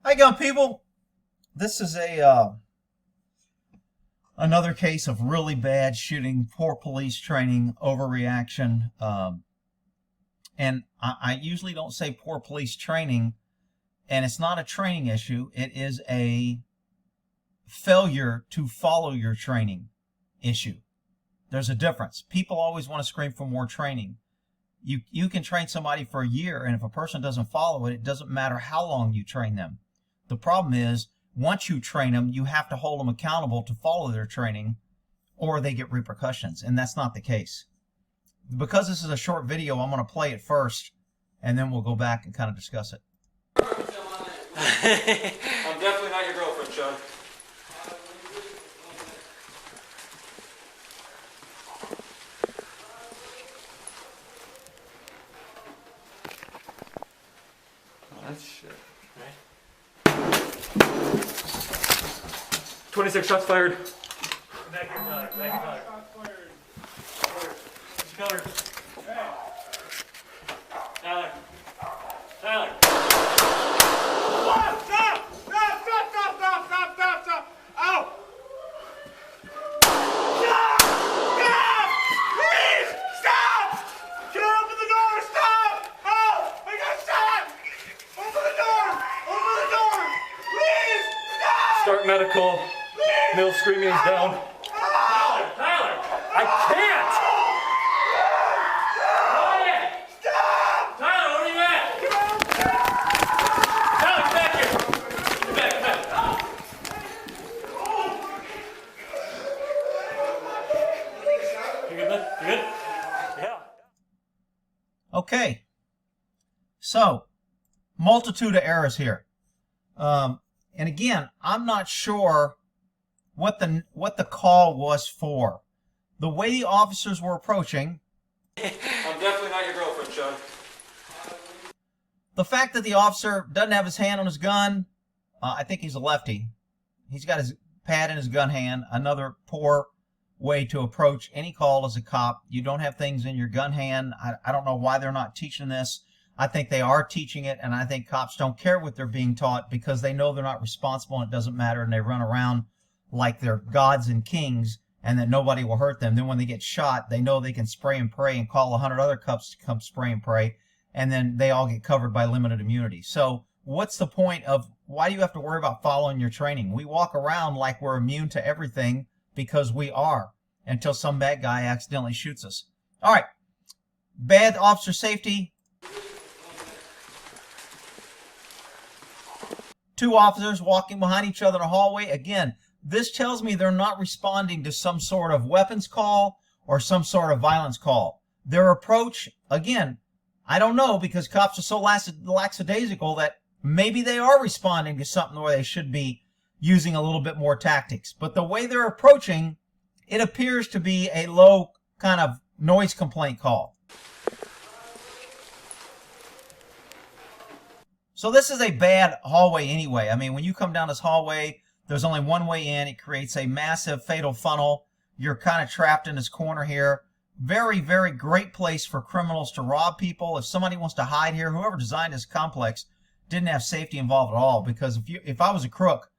Hi, gun people. This is another case of really bad shooting, poor police training, overreaction. And I usually don't say poor police training, and it's not a training issue. It is a failure to follow your training issue. There's a difference. People always want to scream for more training. You can train somebody for a year, and if a person doesn't follow it, it doesn't matter how long you train them. The problem is, once you train them, you have to hold them accountable to follow their training, or they get repercussions, and that's not the case. Because this is a short video, I'm going to play it first, and then we'll go back and kind of discuss it. I'm definitely not your girlfriend, Sean. That's shit. Right. 26 shots fired. Back your dog, back your dog. Covered. Hey. Tyler. Tyler. Stop! Stop! Stop! Stop! Stop! Stop! Stop! Stop! Stop! Ow! Stop! Stop! Please! Stop! Can I open the door? Stop! Oh! I got shot! Open the door! Open the door! Please! Stop! Start medical. Please! Middle screaming is down. Tyler! Tyler! I can't! Stop! Tyler, where are you at? Tyler, get back here! Get back, get back. You good, man? You good? Yeah. Okay. So, multitude of errors here. And again, I'm not sure what the call was for. The way the officers were approaching, I'm definitely not your girlfriend, Sean. the fact that the officer doesn't have his hand on his gun, I think he's a lefty. He's got his pad in his gun hand. Another poor way to approach any call as a cop. You don't have things in your gun hand. I don't know why they're not teaching this. I think they are teaching it, and I think cops don't care what they're being taught because they know they're not responsible and it doesn't matter, and they run around like they're gods and kings and that nobody will hurt them. Then when they get shot, they know they can spray and pray and call 100 other cops to come spray and pray, and then they all get covered by limited immunity. So what's the point of, why do you have to worry about following your training? We walk around like we're immune to everything because we are, until some bad guy accidentally shoots us. All right, bad officer safety. Two officers walking behind each other in a hallway. Again, this tells me they're not responding to some sort of weapons call or some sort of violence call. Their approach, again, I don't know, because cops are so lackadaisical that maybe they are responding to something where they should be using a little bit more tactics. But the way they're approaching, it appears to be a low kind of noise complaint call. So this is a bad hallway anyway. I mean, when you come down this hallway, there's only one way in. It creates a massive fatal funnel. You're kind of trapped in this corner here. Very, very great place for criminals to rob people. If somebody wants to hide here, whoever designed this complex didn't have safety involved at all. Because if I was a crook,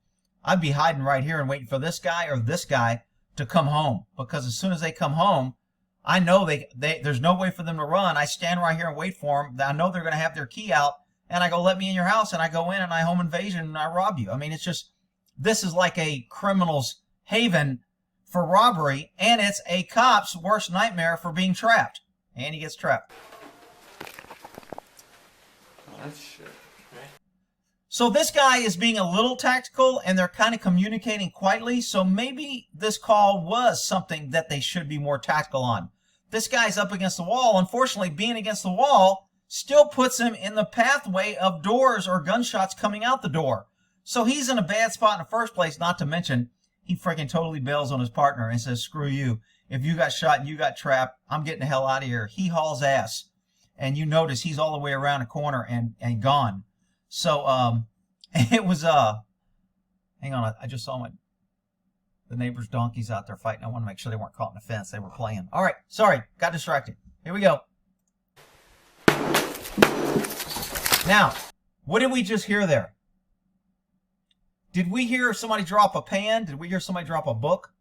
I'd be hiding right here and waiting for this guy or this guy to come home. Because as soon as they come home, I know there's no way for them to run. I stand right here and wait for them. I know they're going to have their key out. And I go, let me in your house, and I go in and I home invasion and I rob you. I mean, it's just, this is like a criminal's haven for robbery, and it's a cop's worst nightmare for being trapped. And he gets trapped. Oh, that's shit. Right. So this guy is being a little tactical, and they're kind of communicating quietly, so maybe this call was something that they should be more tactical on. This guy's up against the wall. Unfortunately, being against the wall still puts him in the pathway of doors or gunshots coming out the door. So he's in a bad spot in the first place, not to mention he freaking totally bails on his partner and says, screw you. If you got shot and you got trapped, I'm getting the hell out of here. He hauls ass. And you notice he's all the way around a corner and gone. So it was, hang on, I just saw the neighbor's donkeys out there fighting. I want to make sure they weren't caught in the fence. They were playing. All right, sorry, got distracted. Here we go. Now, what did we just hear there? Did we hear somebody drop a pan? Did we hear somebody drop a book?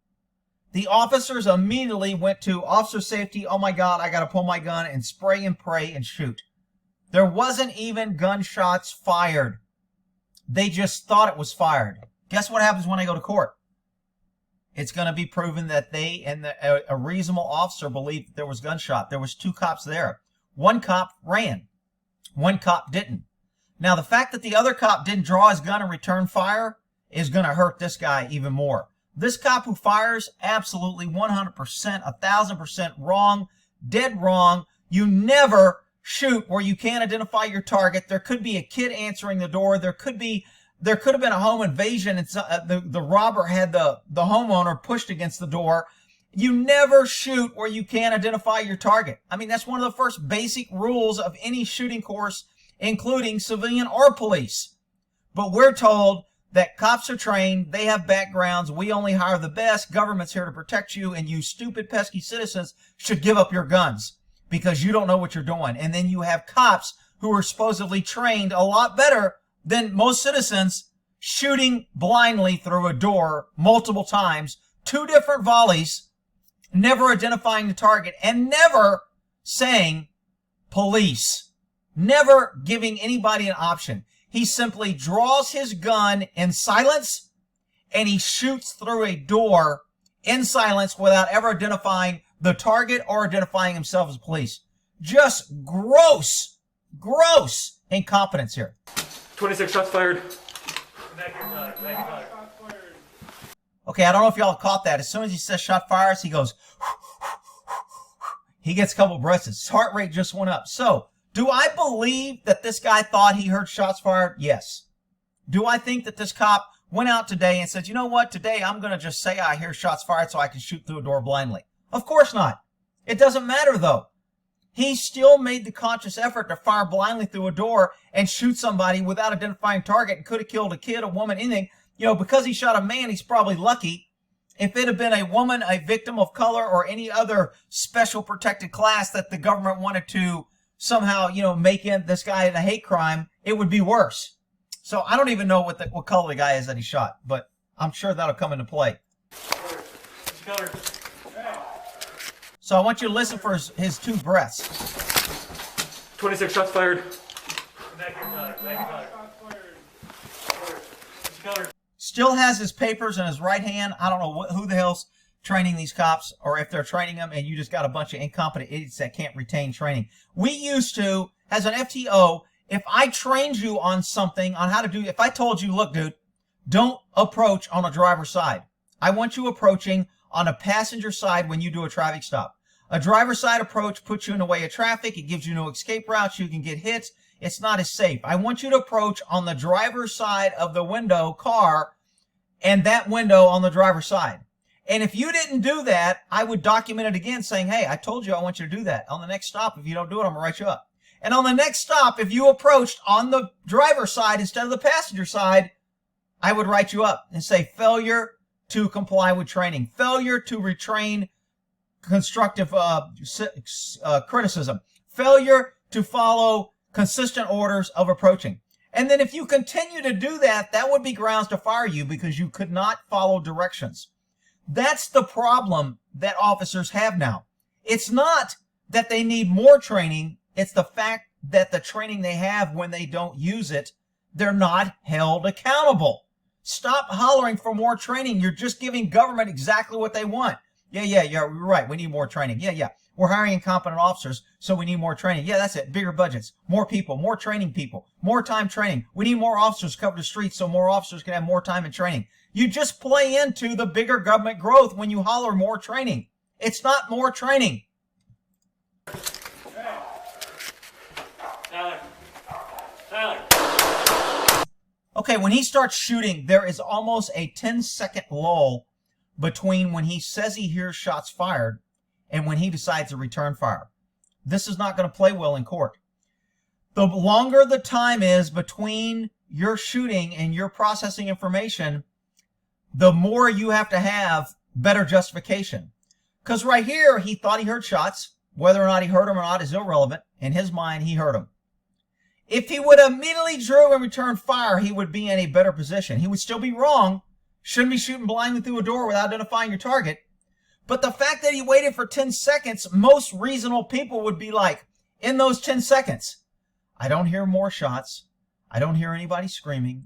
The officers immediately went to officer safety. Oh my God, I got to pull my gun and spray and pray and shoot. There wasn't even gunshots fired. They just thought it was fired. Guess what happens when I go to court? It's going to be proven that they and a reasonable officer believed that there was gunshot. There was 2 cops there. One cop ran. One cop didn't. Now, the fact that the other cop didn't draw his gun and return fire is going to hurt this guy even more. This cop who fires, absolutely 100%, 1,000% wrong, dead wrong. You never shoot where you can't identify your target. There could be a kid answering the door. There could have been a home invasion and the robber had the homeowner pushed against the door. You never shoot where you can't identify your target. I mean, that's one of the first basic rules of any shooting course, including civilian or police. But we're told that cops are trained, they have backgrounds, we only hire the best, government's here to protect you, and you stupid, pesky citizens should give up your guns because you don't know what you're doing. And then you have cops who are supposedly trained a lot better than most citizens shooting blindly through a door multiple times, 2 different volleys, never identifying the target, and never saying police, never giving anybody an option. He simply draws his gun in silence and he shoots through a door in silence without ever identifying the target or identifying himself as police. Just gross incompetence here. 26 shots fired. Okay, I don't know if y'all caught that. As soon as he says shot fires, he goes, he gets a couple breaths. His heart rate just went up. So, do I believe that this guy thought he heard shots fired? Yes. Do I think that this cop went out today and said, you know what, today I'm going to just say I hear shots fired so I can shoot through a door blindly? Of course not. It doesn't matter, though. He still made the conscious effort to fire blindly through a door and shoot somebody without identifying target and could have killed a kid, a woman, anything. You know, because he shot a man, he's probably lucky. If it had been a woman, a victim of color, or any other special protected class that the government wanted to somehow, you know, make this guy a hate crime, it would be worse. So I don't even know what color the guy is that he shot, but I'm sure that'll come into play. So I want you to listen for his 2 breaths. 26 shots fired. Still has his papers in his right hand. I don't know who the hell's training these cops, or if they're training them and you just got a bunch of incompetent idiots that can't retain training. We used to, as an FTO, if I trained you on something, on how to do, if I told you, look, dude, don't approach on a driver's side. I want you approaching on a passenger side when you do a traffic stop. A driver's side approach puts you in the way of traffic. It gives you no escape routes. You can get hit. It's not as safe. I want you to approach on the driver's side of the window car and that window on the driver's side. And if you didn't do that, I would document it again saying, hey, I told you I want you to do that. On the next stop, if you don't do it, I'm going to write you up. And on the next stop, if you approached on the driver's side instead of the passenger side, I would write you up and say failure to comply with training, failure to retrain constructive criticism, failure to follow consistent orders of approaching. And then if you continue to do that, that would be grounds to fire you because you could not follow directions. That's the problem that officers have now. It's not that they need more training. It's the fact that the training they have, when they don't use it, they're not held accountable. Stop hollering for more training. You're just giving government exactly what they want. Yeah, you're right. We need more training. Yeah. We're hiring incompetent officers, so we need more training. Yeah, that's it. Bigger budgets, more people, more training people, more time training. We need more officers to cover the streets so more officers can have more time in training. You just play into the bigger government growth when you holler more training. It's not more training. Tyler. Okay, when he starts shooting, there is almost a 10-second lull between when he says he hears shots fired and when he decides to return fire. This is not going to play well in court. The longer the time is between your shooting and your processing information, the more you have to have better justification. Because right here, he thought he heard shots. Whether or not he heard them or not is irrelevant. In his mind, he heard them. If he would immediately drew and returned fire, he would be in a better position. He would still be wrong. Shouldn't be shooting blindly through a door without identifying your target. But the fact that he waited for 10 seconds, most reasonable people would be like, in those 10 seconds, I don't hear more shots. I don't hear anybody screaming.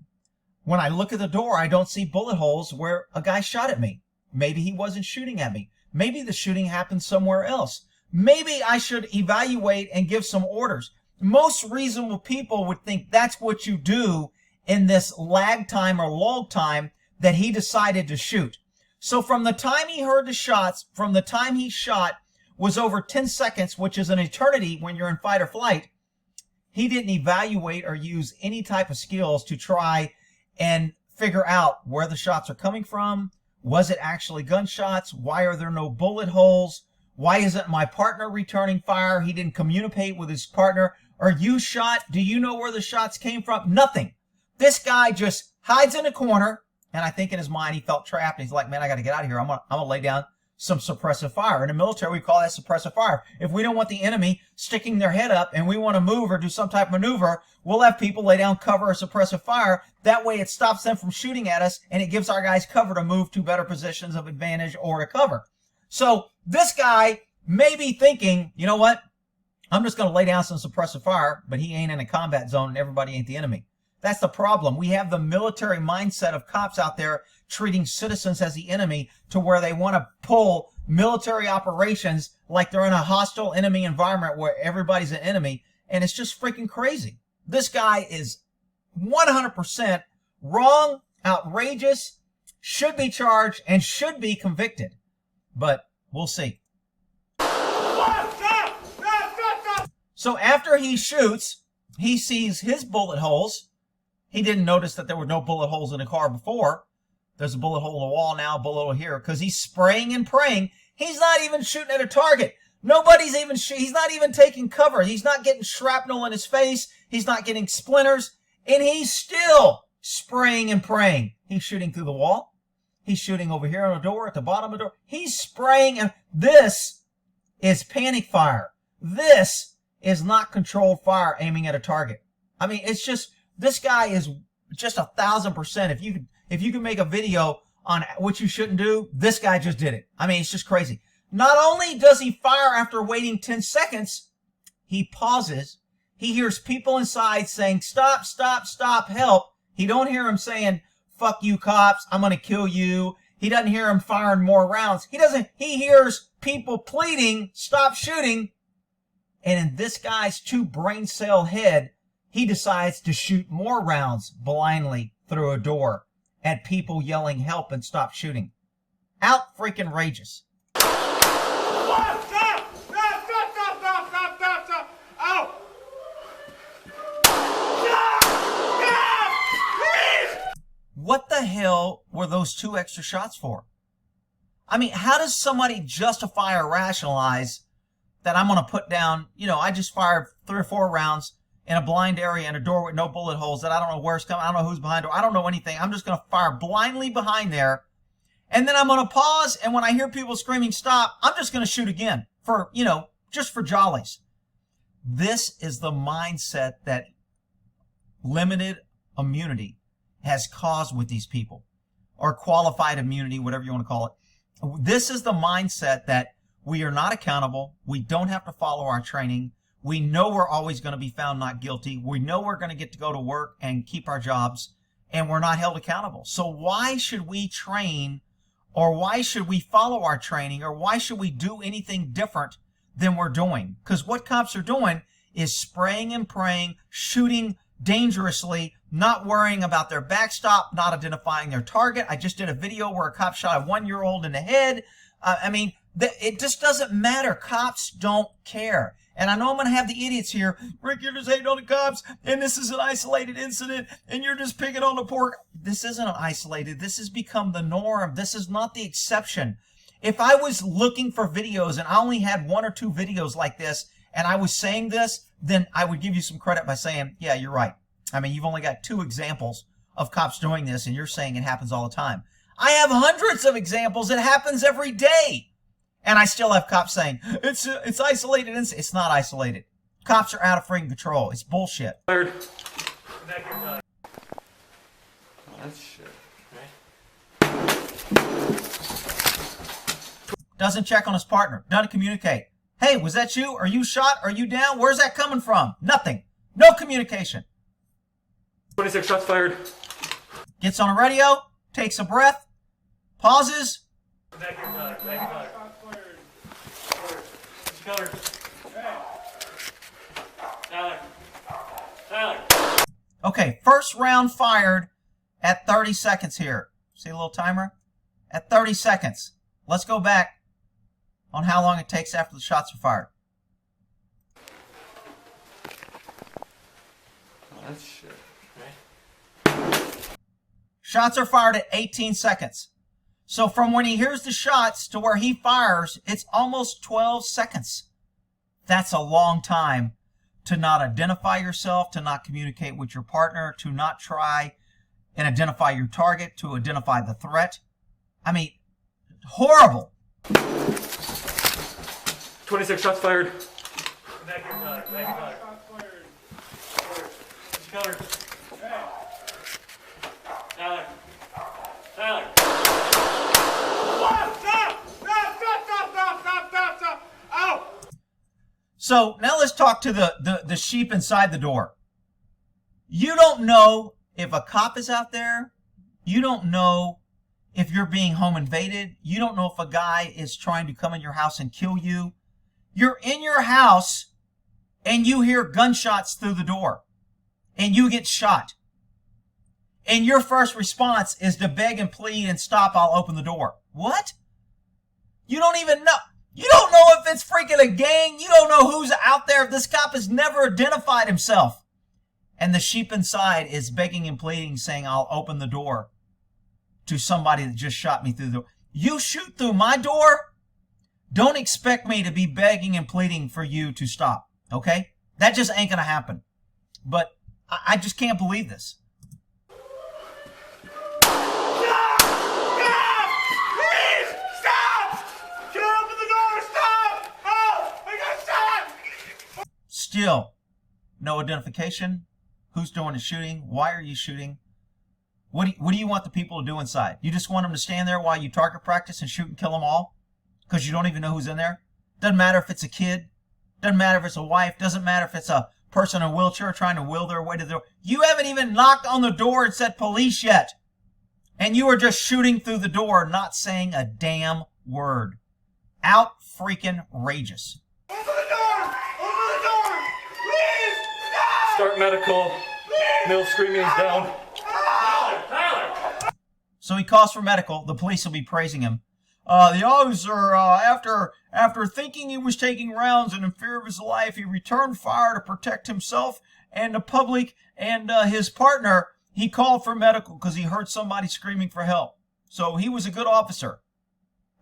When I look at the door, I don't see bullet holes where a guy shot at me. Maybe he wasn't shooting at me. Maybe the shooting happened somewhere else. Maybe I should evaluate and give some orders. Most reasonable people would think that's what you do in this lag time or log time that he decided to shoot. So from the time he heard the shots, from the time he shot was over 10 seconds, which is an eternity when you're in fight or flight. He didn't evaluate or use any type of skills to try and figure out where the shots are coming from. Was it actually gunshots? Why are there no bullet holes? Why isn't my partner returning fire? He didn't communicate with his partner. Are you shot? Do you know where the shots came from? Nothing. This guy just hides in a corner, and I think in his mind he felt trapped. He's like, man, I got to get out of here. I'm gonna lay down some suppressive fire. In the military, we call that suppressive fire. If we don't want the enemy sticking their head up and we want to move or do some type of maneuver, we'll have people lay down cover or suppressive fire. That way it stops them from shooting at us, and it gives our guys cover to move to better positions of advantage or to cover. So this guy may be thinking, you know what? I'm just going to lay down some suppressive fire, but he ain't in a combat zone and everybody ain't the enemy. That's the problem. We have the military mindset of cops out there treating citizens as the enemy to where they want to pull military operations like they're in a hostile enemy environment where everybody's an enemy, and it's just freaking crazy. This guy is 100% wrong, outrageous, should be charged, and should be convicted. But we'll see. So after he shoots, he sees his bullet holes. He didn't notice that there were no bullet holes in the car before. There's a bullet hole in the wall now, a bullet hole here, because he's spraying and praying. He's not even shooting at a target. Nobody's even he's not even taking cover. He's not getting shrapnel in his face. He's not getting splinters. And he's still spraying and praying. He's shooting through the wall. He's shooting over here on the door, at the bottom of the door. He's spraying, and this is panic fire. This is not controlled fire aiming at a target. I mean, it's just, this guy is just 1,000%. If you can make a video on what you shouldn't do, this guy just did it. I mean, it's just crazy. Not only does he fire after waiting 10 seconds, he pauses. He hears people inside saying, stop, stop, stop, help. He don't hear him saying, fuck you cops, I'm going to kill you. He doesn't hear him firing more rounds. He hears people pleading, stop shooting. And in this guy's 2 brain cell head, he decides to shoot more rounds blindly through a door at people yelling help and stop shooting. Out freaking rageous. Stop! Stop! Stop! Stop! Stop! Stop! Stop! Stop! Stop! Ow! Stop! Stop! Please! What the hell were those 2 extra shots for? I mean, how does somebody justify or rationalize that I'm going to put down, I just fired 3 or 4 rounds in a blind area in a door with no bullet holes that I don't know where it's coming. I don't know who's behind it. I don't know anything. I'm just going to fire blindly behind there. And then I'm going to pause. And when I hear people screaming, stop, I'm just going to shoot again for, just for jollies. This is the mindset that limited immunity has caused with these people, or qualified immunity, whatever you want to call it. This is the mindset that we are not accountable. We don't have to follow our training. We know we're always going to be found not guilty. We know we're going to get to go to work and keep our jobs, and we're not held accountable. So why should we train, or why should we follow our training, or why should we do anything different than we're doing? Because what cops are doing is spraying and praying, shooting dangerously, not worrying about their backstop, not identifying their target. I just did a video where a cop shot a 1-year-old in the head. It just doesn't matter. Cops don't care. And I know I'm going to have the idiots here. Rick, you're just hating on the cops, and this is an isolated incident, and you're just picking on the poor. This isn't an isolated. This has become the norm. This is not the exception. If I was looking for videos and I only had 1 or 2 videos like this, and I was saying this, then I would give you some credit by saying, yeah, you're right. I mean, you've only got 2 examples of cops doing this, and you're saying it happens all the time. I have hundreds of examples. It happens every day. And I still have cops saying, it's isolated. It's not isolated. Cops are out of freaking control. It's bullshit. Fired. That's shit. Doesn't check on his partner. Doesn't communicate. Hey, was that you? Are you shot? Are you down? Where's that coming from? Nothing. No communication. 26 shots fired. Gets on a radio, takes a breath, pauses. Back here, Tyler. Back here, Tyler. Tyler. Tyler. Okay, first round fired at 30 seconds here. See a little timer? At 30 seconds. Let's go back on how long it takes after the shots are fired. That's shit. Shots are fired at 18 seconds. So from when he hears the shots to where he fires, it's almost 12 seconds. That's a long time to not identify yourself, to not communicate with your partner, to not try and identify your target, to identify the threat. I mean, horrible. 26 shots fired. Back here, Tyler. Back here, Tyler. Tyler. Tyler. Stop! Ow! So now let's talk to the sheep inside the door. You don't know if a cop is out there. You don't know if you're being home invaded. You don't know if a guy is trying to come in your house and kill you. You're in your house and you hear gunshots through the door and you get shot. And your first response is to beg and plead and stop, I'll open the door. What? You don't even know. You don't know if it's freaking a gang. You don't know who's out there. This cop has never identified himself. And the sheep inside is begging and pleading, saying, I'll open the door to somebody that just shot me through the door. You shoot through my door? Don't expect me to be begging and pleading for you to stop. Okay? That just ain't going to happen. But I just can't believe this. Still, no identification. Who's doing the shooting? Why are you shooting? What do you want the people to do inside? You just want them to stand there while you target practice and shoot and kill them all? Because you don't even know who's in there? Doesn't matter if it's a kid. Doesn't matter if it's a wife. Doesn't matter if it's a person in a wheelchair trying to will their way to the door. You haven't even knocked on the door and said police yet. And you are just shooting through the door, not saying a damn word. Out freaking rageous. Open the door! Open the door! Please! Stop! Start medical. Mill screaming is down. Tyler! So he calls for medical. The police will be praising him. The officer, after thinking he was taking rounds and in fear of his life, he returned fire to protect himself and the public and his partner. He called for medical because he heard somebody screaming for help. So he was a good officer.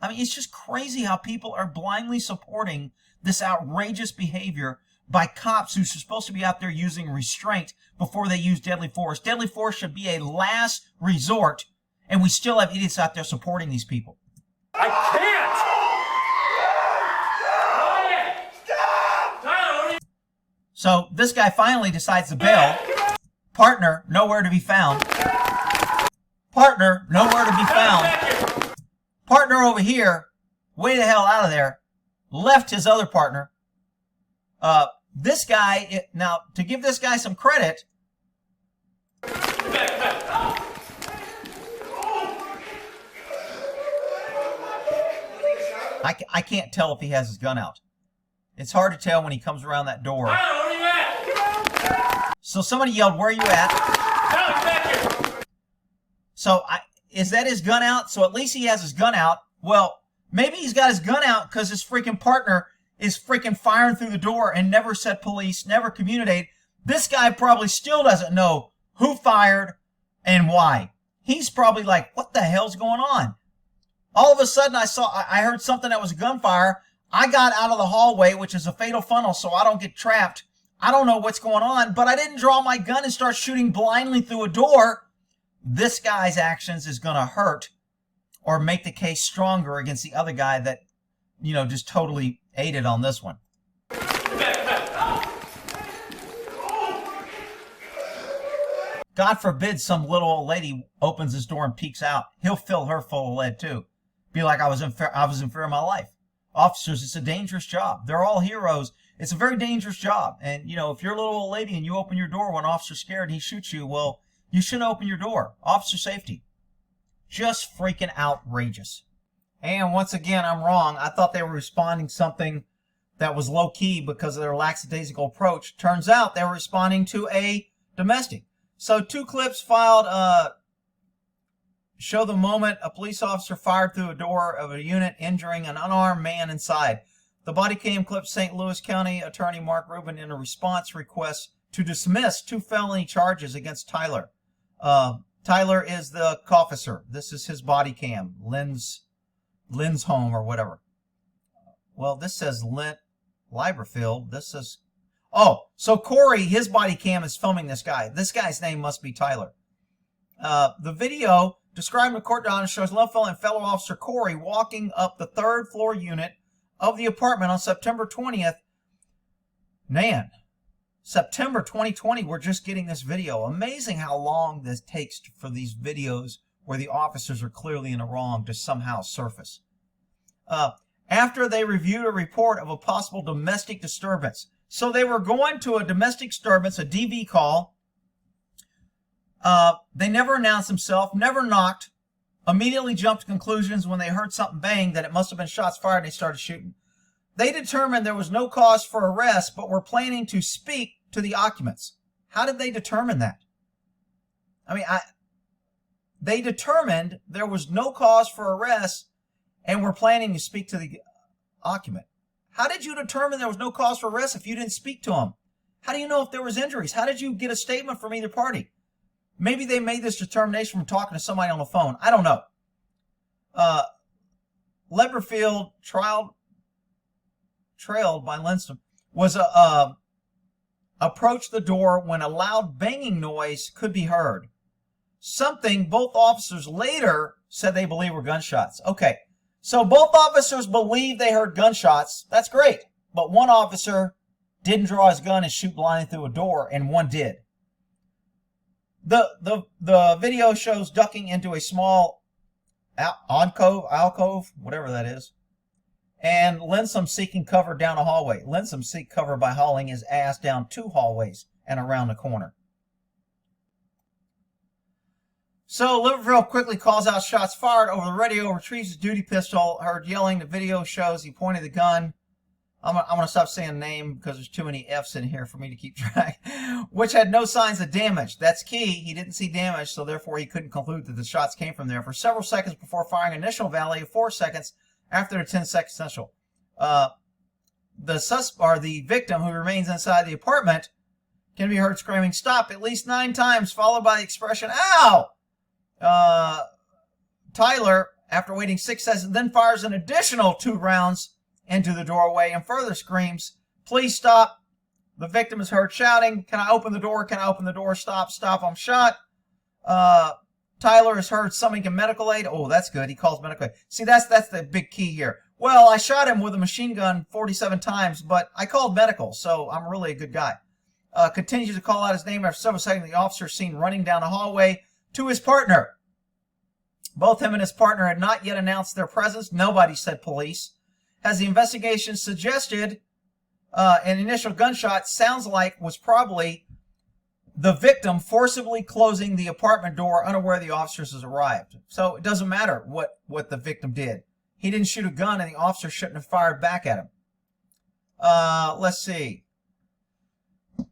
I mean, it's just crazy how people are blindly supporting this outrageous behavior by cops who are supposed to be out there using restraint before they use deadly force. Deadly force should be a last resort, and we still have idiots out there supporting these people. I can't! Stop! Tyler, So this guy finally decides to bail. Partner, nowhere to be found. Partner, nowhere to be found. Partner over here, way the hell out of there, left his other partner. This guy, now, to give this guy some credit, I can't tell if he has his gun out. It's hard to tell when he comes around that door. Tyler, where are you at? So somebody yelled, "Where are you at?" Tyler, back here. So is that his gun out? So at least he has his gun out. Well, maybe he's got his gun out because his freaking partner is freaking firing through the door and never said police, never communicated. This guy probably still doesn't know who fired and why. He's probably like, what the hell's going on? All of a sudden I heard something that was gunfire. I got out of the hallway, which is a fatal funnel, so I don't get trapped. I don't know what's going on, but I didn't draw my gun and start shooting blindly through a door. This guy's actions is going to hurt or make the case stronger against the other guy that, just totally aided on this one. God forbid some little old lady opens his door and peeks out. He'll fill her full of lead too. Be like, I was in fear of my life. Officers, it's a dangerous job. They're all heroes. It's a very dangerous job. And, you know, if you're a little old lady and you open your door when an officer's scared and he shoots you, well, you shouldn't open your door. Officer safety. Just freaking outrageous. And once again, I'm wrong. I thought they were responding something that was low-key because of their lackadaisical approach. Turns out they were responding to a domestic. So 2 clips filed show the moment a police officer fired through a door of a unit, injuring an unarmed man inside. The body cam clips St. Louis County Attorney Mark Rubin in a response request to dismiss 2 felony charges against Tyler. Tyler is the officer. This is his body cam. Lindsholm or whatever. Well, this says Leibfried. This says... Oh, so Cory, his body cam is filming this guy. This guy's name must be Tyler. The video described in the court document shows Leibfried and fellow officer Cory walking up the 3rd floor unit of the apartment on September 20th. Man, September 2020, we're just getting this video. Amazing how long this takes for these videos where the officers are clearly in the wrong to somehow surface. After they reviewed a report of a possible domestic disturbance. So they were going to a domestic disturbance, a DV call. They never announced themselves, never knocked, immediately jumped to conclusions when they heard something bang that it must have been shots fired and they started shooting. They determined there was no cause for arrest, but were planning to speak to the occupants. How did they determine that? I mean, they determined there was no cause for arrest and were planning to speak to the occupant. How did you determine there was no cause for arrest if you didn't speak to them? How do you know if there was injuries? How did you get a statement from either party? Maybe they made this determination from talking to somebody on the phone. I don't know. Leibfried, trailed by Lindsholm, was approached the door when a loud banging noise could be heard. Something both officers later said they believe were gunshots. Okay, so both officers believe they heard gunshots. That's great. But one officer didn't draw his gun and shoot blindly through a door, and one did. The video shows ducking into a small alcove, whatever that is, and Lindsholm seeking cover down a hallway. Lindsholm seek cover by hauling his ass down 2 hallways and around the corner. So Leibfried quickly calls out shots fired over the radio, retrieves his duty pistol, heard yelling. The video shows he pointed the gun. I'm going to stop saying name because there's too many F's in here for me to keep track. Which had no signs of damage. That's key. He didn't see damage, so therefore he couldn't conclude that the shots came from there for several seconds before firing an initial volley of 4 seconds after the 10-second initial. The victim, who remains inside the apartment, can be heard screaming "stop" at least 9 times, followed by the expression "ow." Tyler, after waiting 6 seconds, then fires an additional 2 rounds into the doorway and further screams, "Please stop." The victim is heard shouting, "Can I open the door? Can I open the door? Stop, stop, I'm shot." Tyler is heard summoning medical aid. Oh, that's good. He calls medical aid. See, that's the big key here. Well, I shot him with a machine gun 47 times, but I called medical, so I'm really a good guy. Continues to call out his name. After several seconds, the officer is seen running down a hallway to his partner. Both him and his partner had not yet announced their presence. Nobody said police. As the investigation suggested, an initial gunshot sounds like was probably the victim forcibly closing the apartment door unaware the officers has arrived. So it doesn't matter what the victim did. He didn't shoot a gun and the officer shouldn't have fired back at him. Let's see.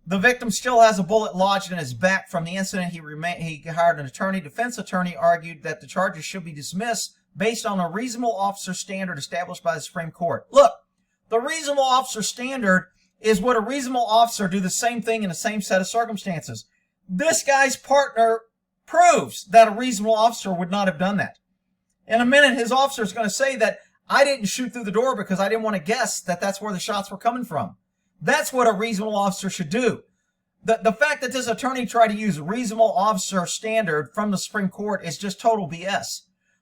The victim still has a bullet lodged in his back from the incident. He hired an attorney. Defense attorney argued that the charges should be dismissed based on a reasonable officer standard established by the Supreme Court. Look, the reasonable officer standard is what a reasonable officer do the same thing in the same set of circumstances. This guy's partner proves that a reasonable officer would not have done that. In a minute, his officer is going to say that I didn't shoot through the door because I didn't want to guess that that's where the shots were coming from. That's what a reasonable officer should do. The fact that this attorney tried to use reasonable officer standard from the Supreme Court is just total BS.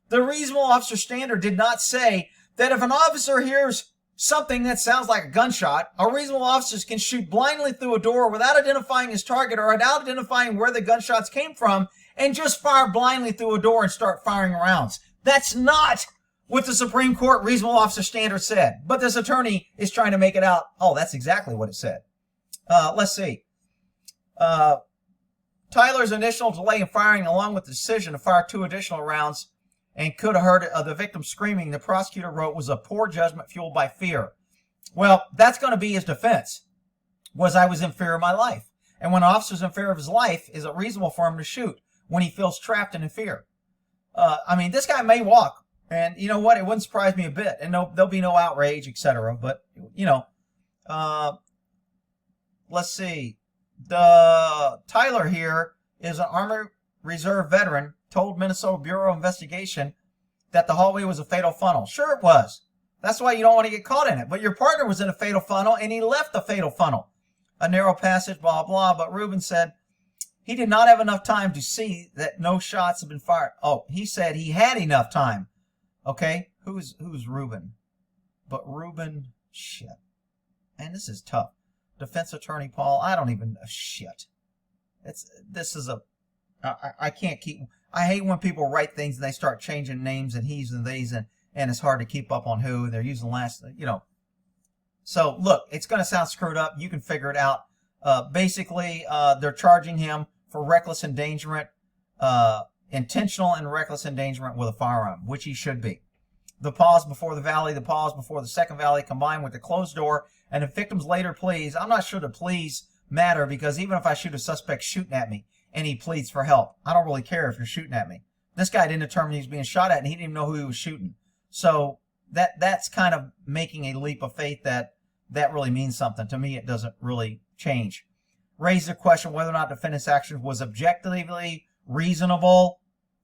The reasonable officer standard did not say that if an officer hears something that sounds like a gunshot, a reasonable officer can shoot blindly through a door without identifying his target or without identifying where the gunshots came from and just fire blindly through a door and start firing rounds. That's not what the Supreme Court reasonable officer standard said. But this attorney is trying to make it out, oh, that's exactly what it said. Let's see. Tyler's initial delay in firing, along with the decision to fire 2 additional rounds and could have heard the victim screaming, the prosecutor wrote, was a poor judgment fueled by fear. Well, that's going to be his defense, was I was in fear of my life. And when an officer's in fear of his life, is it reasonable for him to shoot when he feels trapped and in fear? I mean, this guy may walk, and you know what? It wouldn't surprise me a bit. And there'll be no outrage, etc. But, you know, let's see. The Tyler here is an Army Reserve veteran, told Minnesota Bureau of Investigation that the hallway was a fatal funnel. Sure it was. That's why you don't want to get caught in it. But your partner was in a fatal funnel, and he left the fatal funnel. A narrow passage, blah, blah. But Rubin said he did not have enough time to see that no shots had been fired. Oh, he said he had enough time. Okay, who's Rubin? But Rubin, shit. Man, this is tough. Defense attorney Paul, I don't even, shit. I can't keep, I hate when people write things and they start changing names and he's and these and it's hard to keep up on who. They're using last, you know. So, look, it's going to sound screwed up. You can figure it out. Basically, they're charging him for reckless endangerment, intentional and reckless endangerment with a firearm, which he should be. The pause before the volley, the pause before the second volley, combined with the closed door, and the victim's later pleas. I'm not sure the pleas matter, because even if I shoot a suspect shooting at me and he pleads for help, I don't really care if you're shooting at me. This guy didn't determine he was being shot at, and he didn't even know who he was shooting. So that's kind of making a leap of faith that really means something. To me, it doesn't really change. Raise the question whether or not defendant's action was objectively reasonable.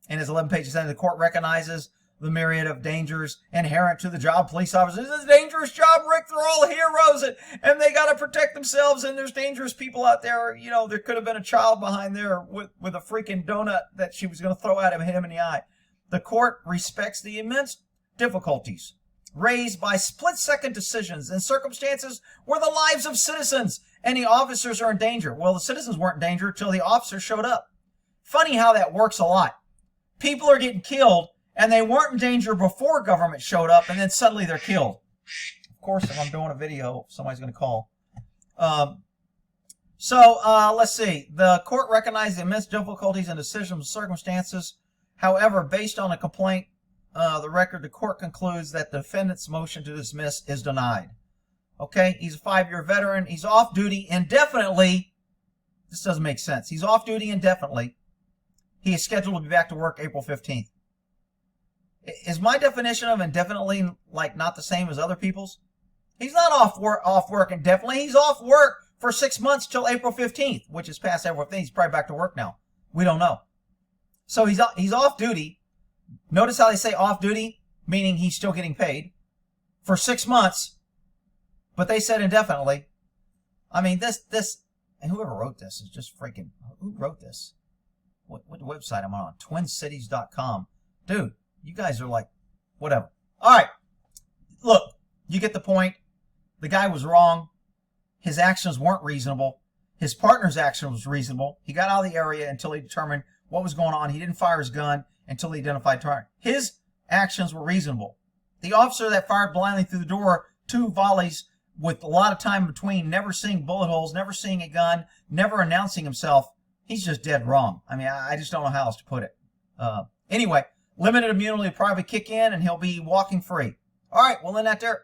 In his 11 pages, the court recognizes the myriad of dangers inherent to the job. Police officers, this is a dangerous job, Rick. They're all heroes, and they got to protect themselves, and there's dangerous people out there. You know, there could have been a child behind there with a freaking donut that she was going to throw at him and hit him in the eye. The court respects the immense difficulties raised by split-second decisions in circumstances where the lives of citizens and the officers are in danger. Well, the citizens weren't in danger until the officers showed up. Funny how that works a lot. People are getting killed, and they weren't in danger before government showed up, and then suddenly they're killed. Of course, if I'm doing a video, somebody's going to call. Let's see. The court recognized the immense difficulties and decisions and circumstances. However, based on the complaint, the record, the court concludes that the defendant's motion to dismiss is denied. Okay, he's a 5-year veteran. He's off duty indefinitely. This doesn't make sense. He's off duty indefinitely. He is scheduled to be back to work April 15th. Is my definition of indefinitely like not the same as other people's? He's not off work indefinitely. He's off work for 6 months till April 15th, which is past April 15th. He's probably back to work now. We don't know. So he's off duty. Notice how they say off duty, meaning he's still getting paid for 6 months, but they said indefinitely. I mean, this, and whoever wrote this is just freaking, who wrote this? What website am I on? TwinCities.com. Dude, you guys are like, whatever. All right. Look, you get the point. The guy was wrong. His actions weren't reasonable. His partner's action was reasonable. He got out of the area until he determined what was going on. He didn't fire his gun until he identified target. His actions were reasonable. The officer that fired blindly through the door, 2 volleys with a lot of time between, never seeing bullet holes, never seeing a gun, never announcing himself, he's just dead wrong. I mean, I just don't know how else to put it. Anyway, limited immunity will probably kick in, and he'll be walking free. All right, we'll end that there.